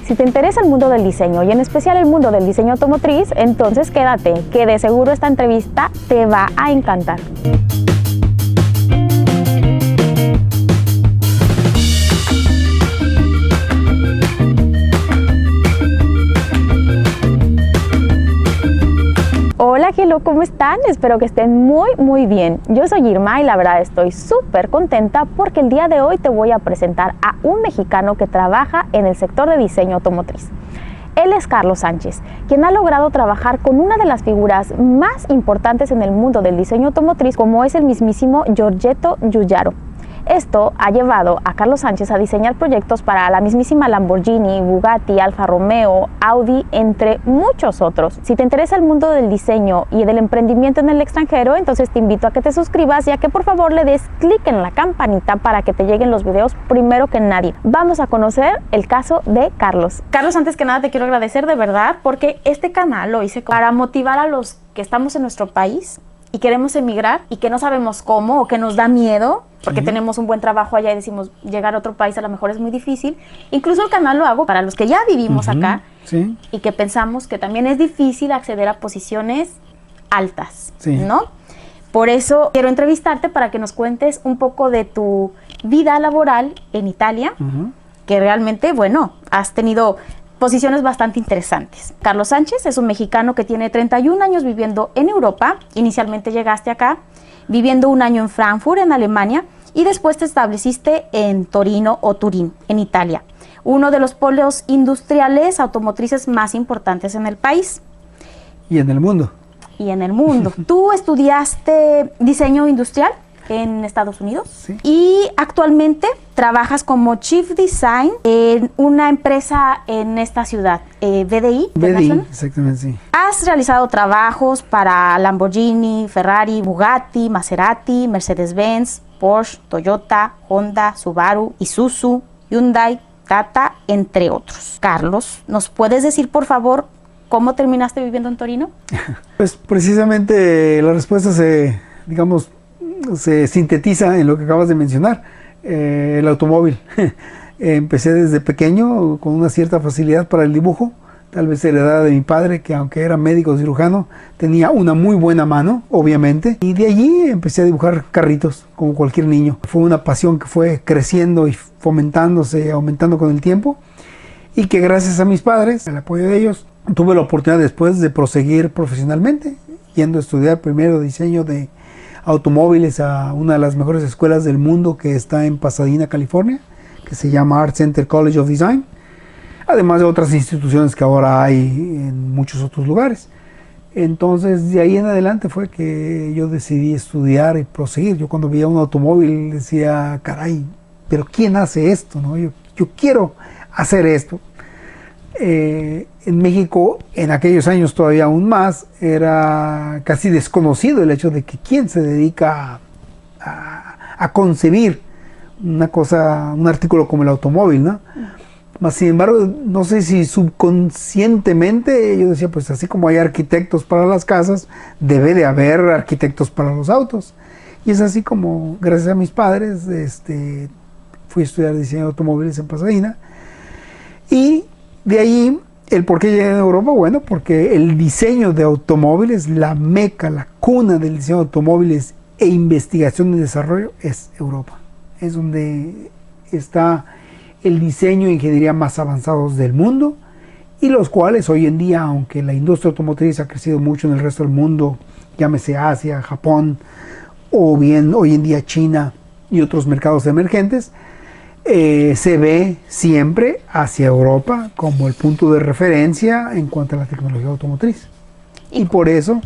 Si te interesa el mundo del diseño y en especial el mundo del diseño automotriz, entonces quédate, que de seguro esta entrevista te va a encantar. Hola, hello, ¿cómo están? Espero que estén muy bien. Yo soy Irma y la verdad estoy súper contenta porque el día de hoy te voy a presentar a un mexicano que trabaja en el sector de diseño automotriz. Él es Carlos Sánchez, quien ha logrado trabajar con una de las figuras más importantes en el mundo del diseño automotriz, como es el mismísimo Giorgetto Giugiaro. Esto ha llevado a Carlos Sánchez a diseñar proyectos para la mismísima Lamborghini, Bugatti, Alfa Romeo, Audi, entre muchos otros. Si te interesa el mundo del diseño y del emprendimiento en el extranjero, entonces te invito a que te suscribas y a que por favor le des clic en la campanita para que te lleguen los videos primero que nadie. Vamos a conocer el caso de Carlos. Carlos, antes que nada te quiero agradecer de verdad porque este canal lo hice para motivar a los que estamos en nuestro país y queremos emigrar y que no sabemos cómo o que nos da miedo porque tenemos un buen trabajo allá y decimos llegar a otro país a lo mejor es muy difícil. Incluso el canal lo hago para los que ya vivimos acá y que pensamos que también es difícil acceder a posiciones altas, ¿no? Por eso quiero entrevistarte para que nos cuentes un poco de tu vida laboral en Italia, que realmente, bueno, has tenido posiciones bastante interesantes. Carlos Sánchez es un mexicano que tiene 31 años viviendo en Europa. Inicialmente llegaste acá viviendo un año en Frankfurt, en Alemania, y después te estableciste en Torino o Turín, en Italia, uno de los polos industriales automotrices más importantes en el país. Y en el mundo. Y en el mundo. Tú estudiaste diseño industrial en Estados Unidos y actualmente trabajas como Chief Design en una empresa en esta ciudad, BDI. BDI, exactamente, sí. Has realizado trabajos para Lamborghini, Ferrari, Bugatti, Maserati, Mercedes-Benz, Porsche, Toyota, Honda, Subaru, Isuzu, Hyundai, Tata, entre otros. Carlos, ¿nos puedes decir por favor cómo terminaste viviendo en Torino? Pues precisamente la respuesta se sintetiza en lo que acabas de mencionar, el automóvil. Empecé desde pequeño con una cierta facilidad para el dibujo, tal vez heredada de mi padre, que aunque era médico cirujano, tenía una muy buena mano, obviamente, y de allí empecé a dibujar carritos, como cualquier niño. Fue una pasión que fue creciendo y fomentándose, aumentando con el tiempo, y que gracias a mis padres, el apoyo de ellos, tuve la oportunidad después de proseguir profesionalmente, yendo a estudiar primero diseño de automóviles a una de las mejores escuelas del mundo que está en Pasadena, California, que se llama Art Center College of Design, además de otras instituciones que ahora hay en muchos otros lugares. Entonces de ahí en adelante fue que yo decidí estudiar y proseguir. Yo cuando veía un automóvil decía, caray, pero ¿quién hace esto? ¿No? Yo quiero hacer esto. En México, en aquellos años todavía aún más, era casi desconocido el hecho de que quién se dedica a concebir una cosa, un artículo como el automóvil, ¿no? Mas, sin embargo, no sé si subconscientemente yo decía, pues así como hay arquitectos para las casas, debe de haber arquitectos para los autos. Y es así como, gracias a mis padres, fui a estudiar diseño de automóviles en Pasadena. Y de ahí, el por qué llegué a Europa, bueno, porque el diseño de automóviles, la meca, la cuna del diseño de automóviles e investigación y desarrollo es Europa. Es donde está el diseño e ingeniería más avanzados del mundo y los cuales hoy en día, aunque la industria automotriz ha crecido mucho en el resto del mundo, llámese Asia, Japón o bien hoy en día China y otros mercados emergentes, se ve siempre hacia Europa como el punto de referencia en cuanto a la tecnología automotriz. Y por eso,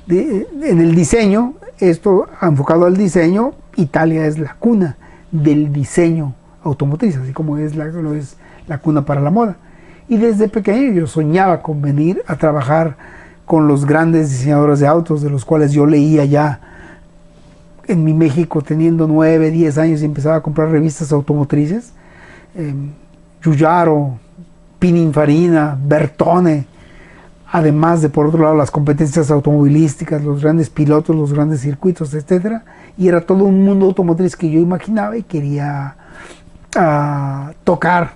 en el diseño, esto enfocado al diseño, Italia es la cuna del diseño automotriz, así como lo es la cuna para la moda. Y desde pequeño yo soñaba con venir a trabajar con los grandes diseñadores de autos, de los cuales yo leía ya en mi México teniendo 9, 10 años y empezaba a comprar revistas automotrices. Giugiaro, Pininfarina, Bertone, además de por otro lado las competencias automovilísticas, los grandes pilotos, los grandes circuitos, etcétera, y era todo un mundo automotriz que yo imaginaba y quería tocar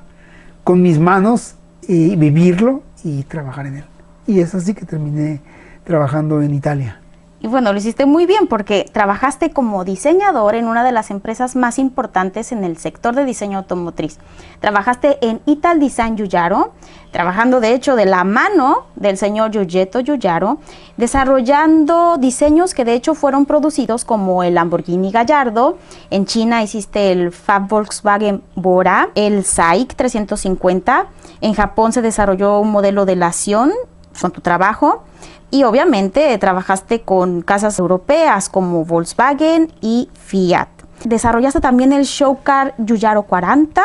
con mis manos y vivirlo y trabajar en él. Y es así que terminé trabajando en Italia. Y bueno, lo hiciste muy bien porque trabajaste como diseñador en una de las empresas más importantes en el sector de diseño automotriz. Trabajaste en Ital Design Giugiaro, trabajando de hecho de la mano del señor Giugietto Giugiaro, desarrollando diseños que de hecho fueron producidos como el Lamborghini Gallardo. En China hiciste el Fab Volkswagen Bora, el SAIC 350. En Japón se desarrolló un modelo de la Sion con tu trabajo. Y obviamente trabajaste con casas europeas como Volkswagen y Fiat. Desarrollaste también el Show Car Giugiaro 40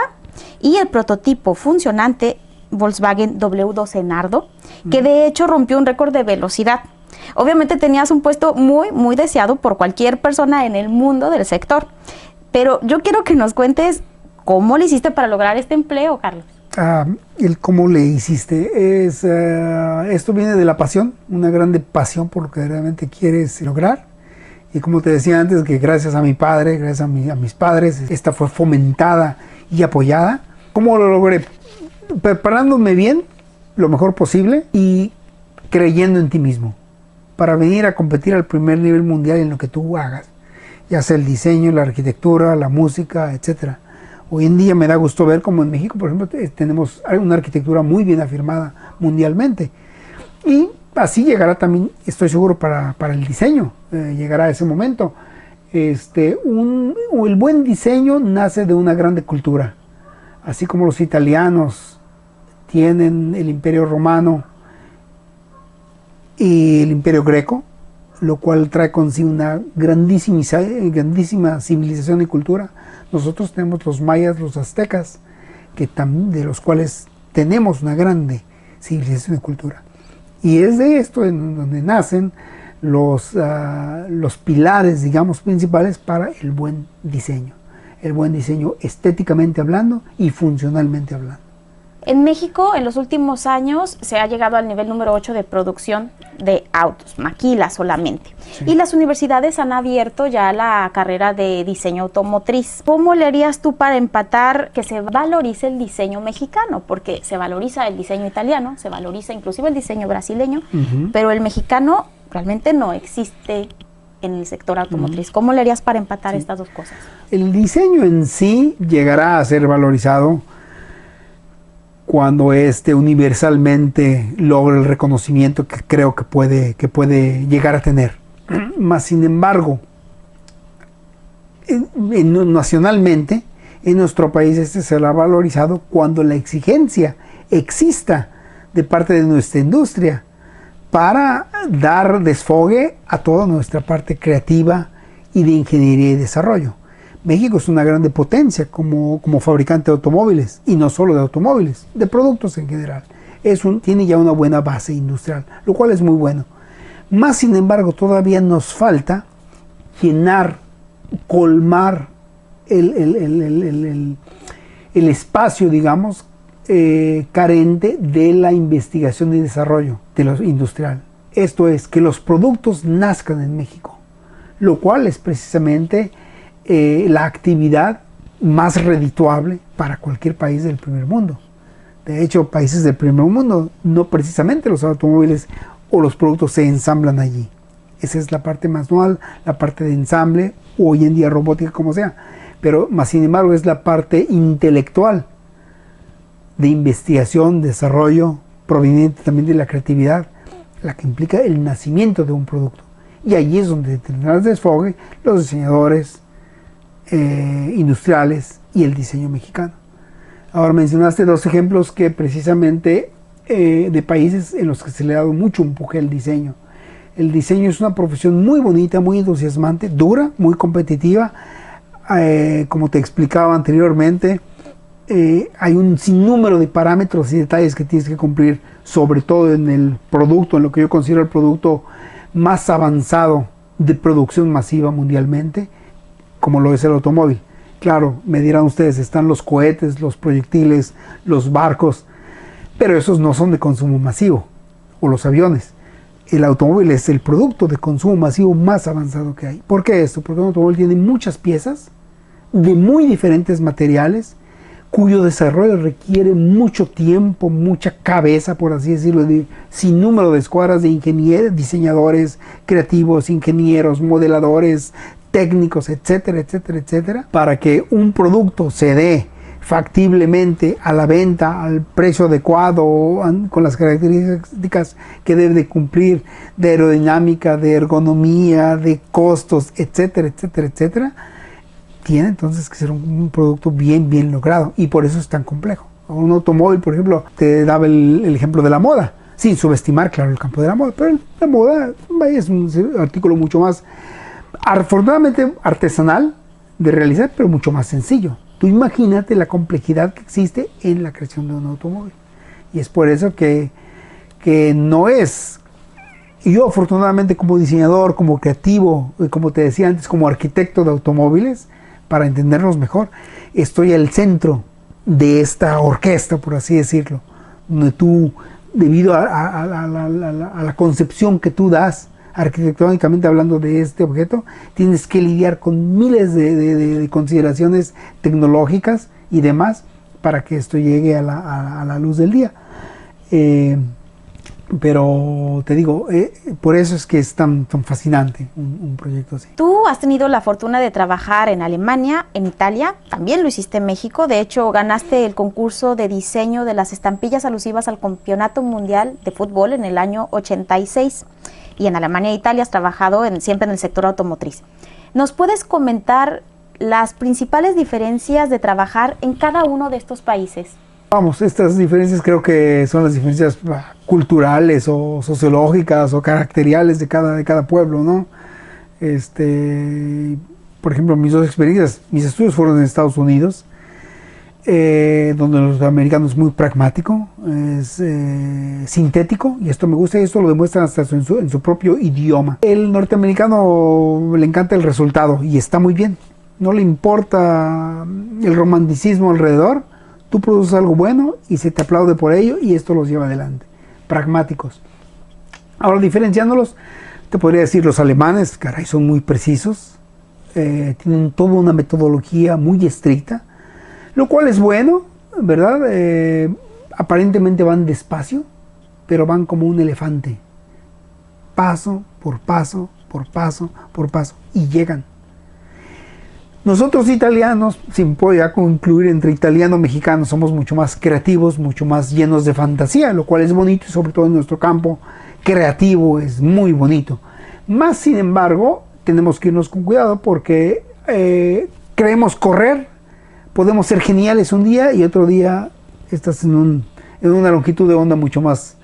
y el prototipo funcionante Volkswagen W12 Nardo, que de hecho rompió un récord de velocidad. Obviamente tenías un puesto muy deseado por cualquier persona en el mundo del sector. Pero yo quiero que nos cuentes cómo le hiciste para lograr este empleo, Carlos. El cómo le hiciste esto viene de la pasión, una grande pasión por lo que realmente quieres lograr. Y como te decía antes, que gracias a mi padre, gracias a mis padres, esta fue fomentada y apoyada. ¿Cómo lo logré? Preparándome bien, lo mejor posible, y creyendo en ti mismo para venir a competir al primer nivel mundial en lo que tú hagas, ya sea el diseño, la arquitectura, la música, etcétera. Hoy en día me da gusto ver como en México, por ejemplo, tenemos una arquitectura muy bien afirmada mundialmente. Y así llegará también, estoy seguro, para el diseño, llegará ese momento. El buen diseño nace de una grande cultura. Así como los italianos tienen el Imperio Romano y el Imperio Greco, lo cual trae consigo una grandísima civilización y cultura. Nosotros tenemos los mayas, los aztecas, de los cuales tenemos una grande civilización y cultura. Y es de esto en donde nacen los pilares, digamos, principales para el buen diseño estéticamente hablando y funcionalmente hablando. En México, en los últimos años, se ha llegado al nivel número 8 de producción de autos, maquila solamente. Sí. Y las universidades han abierto ya la carrera de diseño automotriz. ¿Cómo le harías tú para empatar que se valorice el diseño mexicano? Porque se valoriza el diseño italiano, se valoriza inclusive el diseño brasileño, pero el mexicano realmente no existe en el sector automotriz. ¿Cómo le harías para empatar estas dos cosas? El diseño en sí llegará a ser valorizado cuando universalmente logra el reconocimiento que creo que puede llegar a tener. Mas, sin embargo, nacionalmente, en nuestro país será valorizado cuando la exigencia exista de parte de nuestra industria para dar desfogue a toda nuestra parte creativa y de ingeniería y desarrollo. México es una grande potencia como fabricante de automóviles, y no solo de automóviles, de productos en general. Tiene ya una buena base industrial, lo cual es muy bueno. Más sin embargo, todavía nos falta colmar el espacio, digamos, carente de la investigación y desarrollo de lo industrial. Esto es, que los productos nazcan en México, lo cual es precisamente la actividad más redituable para cualquier país del primer mundo. De hecho, países del primer mundo, no precisamente los automóviles o los productos se ensamblan allí. Esa es la parte manual, la parte de ensamble, o hoy en día robótica, como sea. Pero, más sin embargo, es la parte intelectual de investigación, desarrollo, proveniente también de la creatividad, la que implica el nacimiento de un producto. Y allí es donde tendrán desfogue los diseñadores industriales y el diseño mexicano. Ahora, mencionaste dos ejemplos que precisamente de países en los que se le ha dado mucho empuje al diseño. El diseño es una profesión muy bonita, muy entusiasmante, dura, muy competitiva. Como te explicaba anteriormente, hay un sinnúmero de parámetros y detalles que tienes que cumplir, sobre todo en el producto, en lo que yo considero el producto más avanzado de producción masiva mundialmente, como lo es el automóvil. Claro, me dirán ustedes, están los cohetes, los proyectiles, los barcos, pero esos no son de consumo masivo, o los aviones. El automóvil es el producto de consumo masivo más avanzado que hay. ¿Por qué esto? Porque un automóvil tiene muchas piezas de muy diferentes materiales, cuyo desarrollo requiere mucho tiempo, mucha cabeza, por así decirlo, sin número de escuadras de ingenieros, diseñadores, creativos, ingenieros, modeladores, técnicos, etcétera, etcétera, etcétera, para que un producto se dé factiblemente a la venta al precio adecuado, con las características que debe de cumplir, de aerodinámica, de ergonomía, de costos, etcétera, etcétera, etcétera. Tiene entonces que ser un producto bien logrado, y por eso es tan complejo. Un automóvil, por ejemplo, te daba el ejemplo de la moda, sin subestimar, claro, el campo de la moda, pero la moda es un artículo mucho más, afortunadamente, artesanal de realizar, pero mucho más sencillo. Tú imagínate la complejidad que existe en la creación de un automóvil, y es por eso que no es... Yo, afortunadamente, como diseñador, como creativo, como te decía antes, como arquitecto de automóviles, para entendernos mejor, estoy al centro de esta orquesta, por así decirlo, donde tú, debido a la concepción que tú das, arquitectónicamente hablando de este objeto, tienes que lidiar con miles de consideraciones tecnológicas y demás para que esto llegue a la luz del día. Pero te digo, por eso es que es tan fascinante un proyecto así. Tú has tenido la fortuna de trabajar en Alemania, en Italia, también lo hiciste en México. De hecho, ganaste el concurso de diseño de las estampillas alusivas al Campeonato Mundial de Fútbol en el año 86. Y en Alemania e Italia has trabajado siempre en el sector automotriz. ¿Nos puedes comentar las principales diferencias de trabajar en cada uno de estos países? Vamos, estas diferencias creo que son las diferencias culturales o sociológicas o caracteriales de cada pueblo, ¿no? Por ejemplo, mis dos experiencias, mis estudios fueron en Estados Unidos, donde los americanos es muy pragmático, es sintético, y esto me gusta, y esto lo demuestran hasta en su propio idioma. El norteamericano le encanta el resultado, y está muy bien, no le importa el romanticismo alrededor. Tú produces algo bueno y se te aplaude por ello, y esto los lleva adelante. Pragmáticos. Ahora, diferenciándolos, te podría decir, los alemanes, caray, son muy precisos, tienen toda una metodología muy estricta, lo cual es bueno, ¿verdad? Aparentemente van despacio, pero van como un elefante, paso por paso, por paso, por paso, y llegan. Nosotros italianos, sin poder concluir entre italiano y mexicano, somos mucho más creativos, mucho más llenos de fantasía, lo cual es bonito, y sobre todo en nuestro campo creativo es muy bonito. Más sin embargo, tenemos que irnos con cuidado, porque creemos correr, podemos ser geniales un día y otro día estás en una longitud de onda mucho más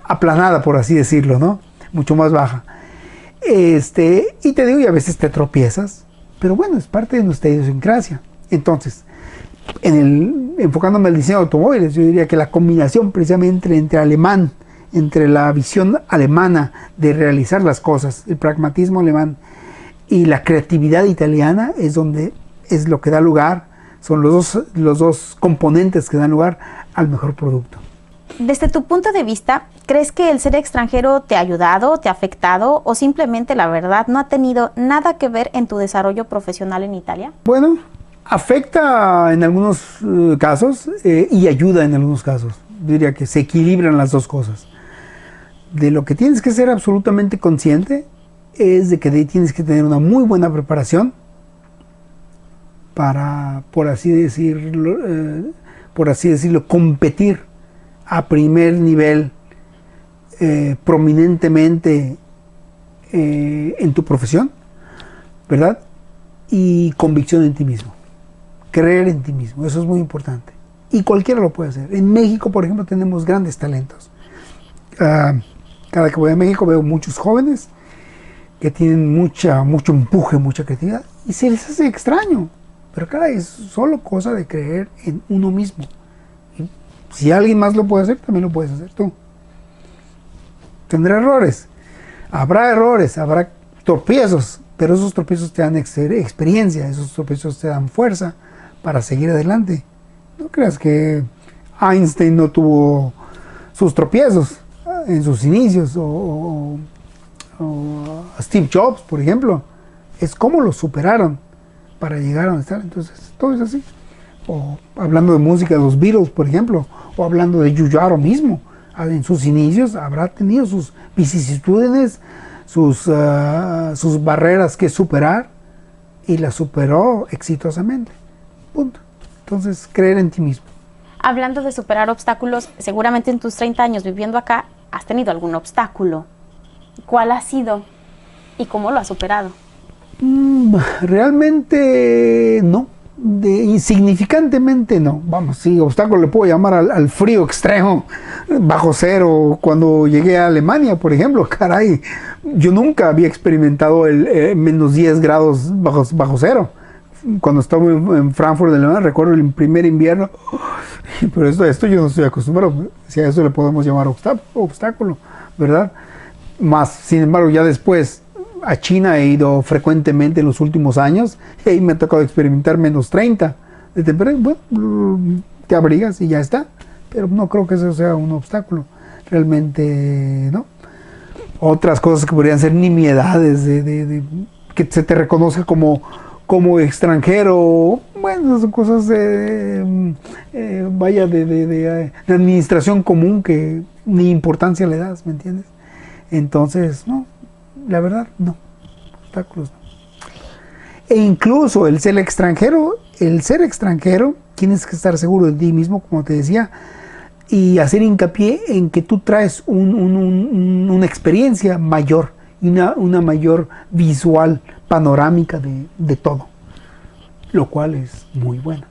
aplanada, por así decirlo, ¿no? Mucho más baja. Y te digo, y a veces te tropiezas, pero bueno, es parte de nuestra idiosincrasia. Entonces, enfocándome al diseño de automóviles, yo diría que la combinación precisamente entre la visión alemana de realizar las cosas, el pragmatismo alemán y la creatividad italiana, es lo que da lugar, son los dos componentes que dan lugar al mejor producto. Desde tu punto de vista, ¿crees que el ser extranjero te ha ayudado, te ha afectado, o simplemente, la verdad, no ha tenido nada que ver en tu desarrollo profesional en Italia? Bueno, afecta en algunos casos y ayuda en algunos casos. Yo diría que se equilibran las dos cosas. De lo que tienes que ser absolutamente consciente es de que tienes que tener una muy buena preparación para, por así decirlo, competir a primer nivel prominentemente en tu profesión, ¿verdad? Y convicción en ti mismo, creer en ti mismo, eso es muy importante. Y cualquiera lo puede hacer. En México, por ejemplo, tenemos grandes talentos. Cada que voy a México veo muchos jóvenes que tienen mucho empuje, mucha creatividad, y se les hace extraño. Pero caray, es solo cosa de creer en uno mismo. Y si alguien más lo puede hacer, también lo puedes hacer tú. Tendrá errores, habrá tropiezos, pero esos tropiezos te dan experiencia, esos tropiezos te dan fuerza para seguir adelante. No creas que Einstein no tuvo sus tropiezos en sus inicios, o Steve Jobs, por ejemplo. Es cómo los superaron para llegar a donde están. Entonces, todo es así. o hablando de música de los Beatles, por ejemplo, o hablando de Yuyaro mismo, en sus inicios habrá tenido sus vicisitudes, sus barreras que superar, y las superó exitosamente. Punto. Entonces, creer en ti mismo. Hablando de superar obstáculos, seguramente en tus 30 años viviendo acá has tenido algún obstáculo. ¿Cuál ha sido y cómo lo has superado? Realmente no. Insignificantemente no. Vamos, sí, obstáculo le puedo llamar al frío extremo, bajo cero. Cuando llegué a Alemania, por ejemplo, caray, yo nunca había experimentado el menos 10 grados bajo cero. Cuando estaba en Frankfurt de Alemania, recuerdo el primer invierno, pero esto yo no estoy acostumbrado, si a eso le podemos llamar obstáculo, ¿verdad? Más, sin embargo, ya después a China he ido frecuentemente en los últimos años, y ahí me ha tocado experimentar menos 30 de temperatura. Bueno, te abrigas y ya está, pero no creo que eso sea un obstáculo, realmente no. Otras cosas que podrían ser nimiedades, que se te reconozca como extranjero, bueno, son cosas de administración común que ni importancia le das, ¿me entiendes? Entonces, no, la verdad, no, obstáculos no. E incluso el ser extranjero, tienes que estar seguro de ti mismo, como te decía, y hacer hincapié en que tú traes una experiencia mayor y una mayor visual, panorámica de todo, lo cual es muy bueno.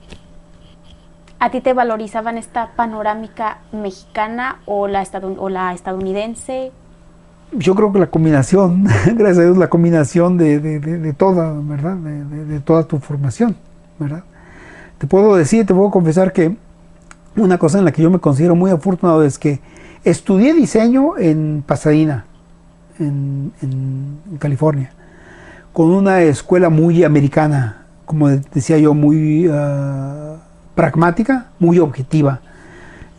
¿A ti te valorizaban esta panorámica mexicana o la estadounidense? Yo creo que la combinación, gracias a Dios, la combinación de toda, ¿verdad? De toda tu formación, ¿verdad? Te puedo confesar que una cosa en la que yo me considero muy afortunado es que estudié diseño en Pasadena, en California, con una escuela muy americana, como decía yo, muy pragmática, muy objetiva,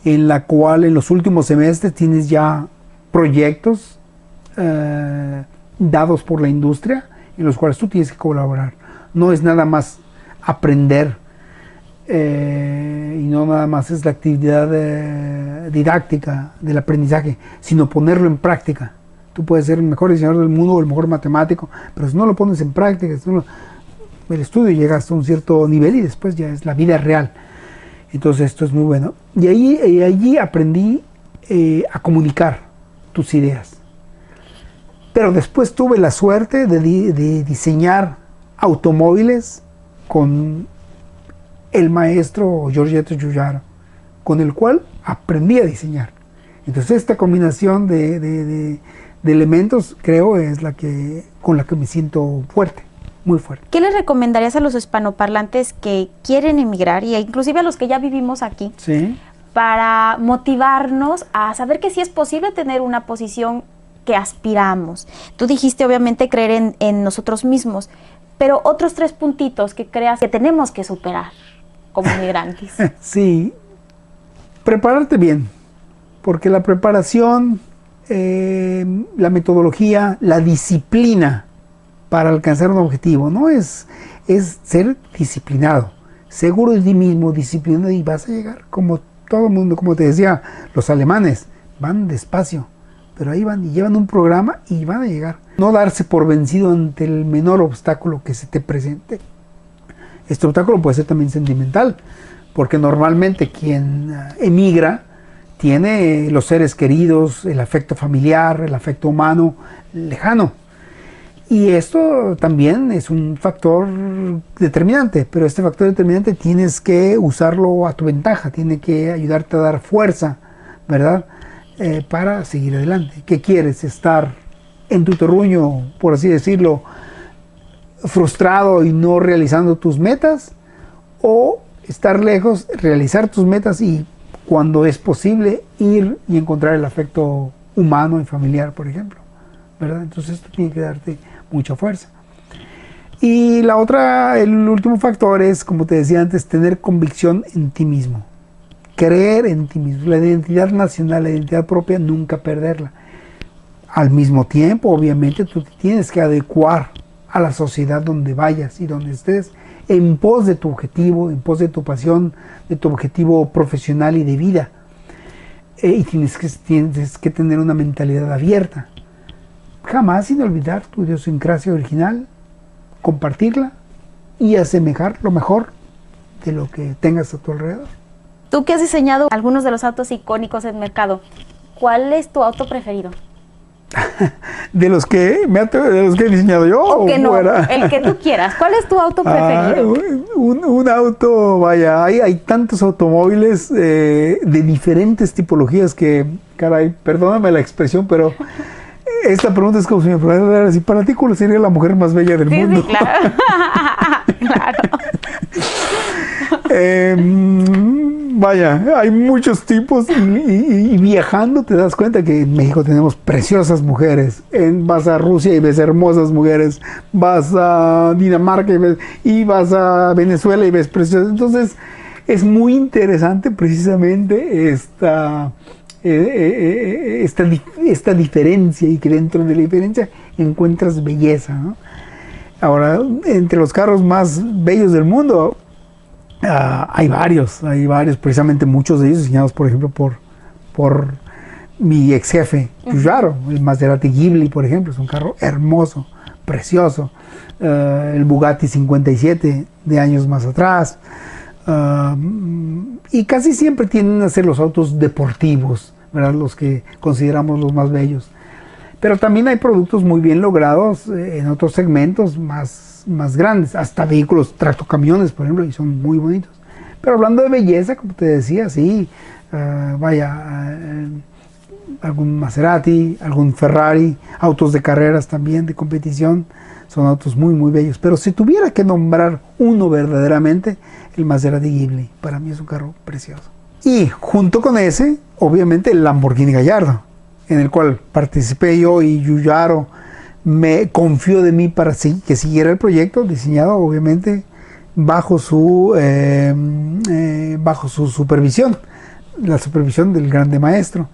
en la cual en los últimos semestres tienes ya proyectos dados por la industria en los cuales tú tienes que colaborar. No es nada más aprender y no nada más es la actividad didáctica del aprendizaje, sino ponerlo en práctica. Tú puedes ser el mejor diseñador del mundo o el mejor matemático, pero si no lo pones en práctica, el estudio llega hasta un cierto nivel y después ya es la vida real. Entonces esto es muy bueno. Y allí aprendí a comunicar tus ideas. Pero después tuve la suerte de diseñar automóviles con el maestro Giorgetto Giugiaro, con el cual aprendí a diseñar. Entonces esta combinación de elementos, creo, es con la que me siento fuerte, muy fuerte. ¿Qué le recomendarías a los hispanoparlantes que quieren emigrar y inclusive a los que ya vivimos aquí? Sí. Para motivarnos a saber que sí es posible tener una posición que aspiramos. Tú dijiste obviamente creer en nosotros mismos, pero otros 3 puntitos que creas que tenemos que superar como migrantes. Sí, prepararte bien, porque la preparación, la metodología, la disciplina para alcanzar un objetivo, ¿no? Es ser disciplinado, seguro de ti mismo, disciplinado, y vas a llegar como todo el mundo, como te decía, los alemanes van despacio, pero ahí van y llevan un programa y van a llegar. No darse por vencido ante el menor obstáculo que se te presente. Este obstáculo puede ser también sentimental, porque normalmente quien emigra tiene los seres queridos, el afecto familiar, el afecto humano lejano. Y esto también es un factor determinante, pero este factor determinante tienes que usarlo a tu ventaja, tiene que ayudarte a dar fuerza, ¿verdad? Para seguir adelante. ¿Qué quieres? ¿Estar en tu terruño, por así decirlo, frustrado y no realizando tus metas? ¿O estar lejos, realizar tus metas y cuando es posible ir y encontrar el afecto humano y familiar, por ejemplo, ¿verdad? Entonces esto tiene que darte mucha fuerza. Y el último factor es, como te decía antes, tener convicción en ti mismo, creer en ti mismo, la identidad nacional, la identidad propia, nunca perderla. Al mismo tiempo, obviamente, tú te tienes que adecuar a la sociedad donde vayas y donde estés, en pos de tu objetivo, en pos de tu pasión, de tu objetivo profesional y de vida. Y tienes que tener una mentalidad abierta. Jamás sin olvidar tu idiosincrasia original, compartirla y asemejar lo mejor de lo que tengas a tu alrededor. Tú que has diseñado algunos de los autos icónicos del mercado, ¿cuál es tu auto preferido? ¿De los que he diseñado yo? O que no, fuera? el que tú quieras. ¿Cuál es tu auto preferido? Un auto, vaya, hay tantos automóviles de diferentes tipologías que, caray, perdóname la expresión, pero esta pregunta es como si me preguntaran si para ti cuál sería la mujer más bella del mundo. Sí, claro. Claro. Vaya, hay muchos tipos y viajando te das cuenta que en México tenemos preciosas mujeres. Vas a Rusia y ves hermosas mujeres, vas a Dinamarca y vas a Venezuela y ves preciosas. Entonces es muy interesante precisamente esta diferencia, y que dentro de la diferencia encuentras belleza, ¿no? Ahora, entre los carros más bellos del mundo, hay varios, precisamente muchos de ellos diseñados, por ejemplo, por mi ex jefe, Giugiaro. El Maserati Ghibli, por ejemplo, es un carro hermoso, precioso. El Bugatti 57 de años más atrás. Y casi siempre tienden a ser los autos deportivos, ¿verdad? Los que consideramos los más bellos. Pero también hay productos muy bien logrados en otros segmentos más grandes, hasta vehículos, tractocamiones, por ejemplo, y son muy bonitos. Pero hablando de belleza, como te decía, sí, algún Maserati, algún Ferrari, autos de carreras también, de competición, son autos muy, muy bellos. Pero si tuviera que nombrar uno verdaderamente, el Maserati Ghibli, para mí es un carro precioso. Y junto con ese, obviamente, el Lamborghini Gallardo, en el cual participé yo, y Giugiaro me confió de mí para que siguiera el proyecto, diseñado obviamente bajo su supervisión, la supervisión del grande maestro,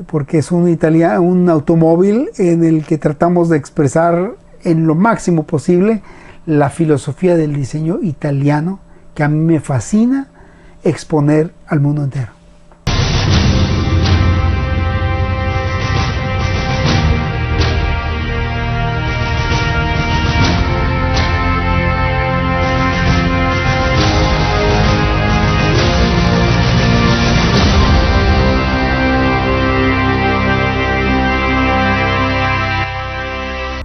porque es un automóvil en el que tratamos de expresar en lo máximo posible la filosofía del diseño italiano, que a mí me fascina exponer al mundo entero.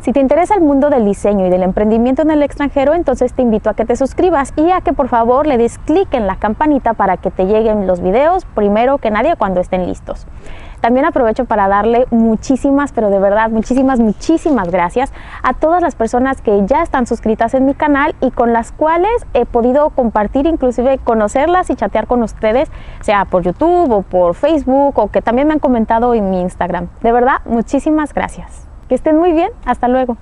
Si te interesa el mundo del diseño y del emprendimiento en el extranjero, entonces te invito a que te suscribas y a que por favor le des clic en la campanita para que te lleguen los videos primero que nadie cuando estén listos. También aprovecho para darle muchísimas, pero de verdad muchísimas gracias a todas las personas que ya están suscritas en mi canal y con las cuales he podido compartir, inclusive conocerlas y chatear con ustedes, sea por YouTube o por Facebook, o que también me han comentado en mi Instagram. De verdad, muchísimas gracias. Que estén muy bien. Hasta luego.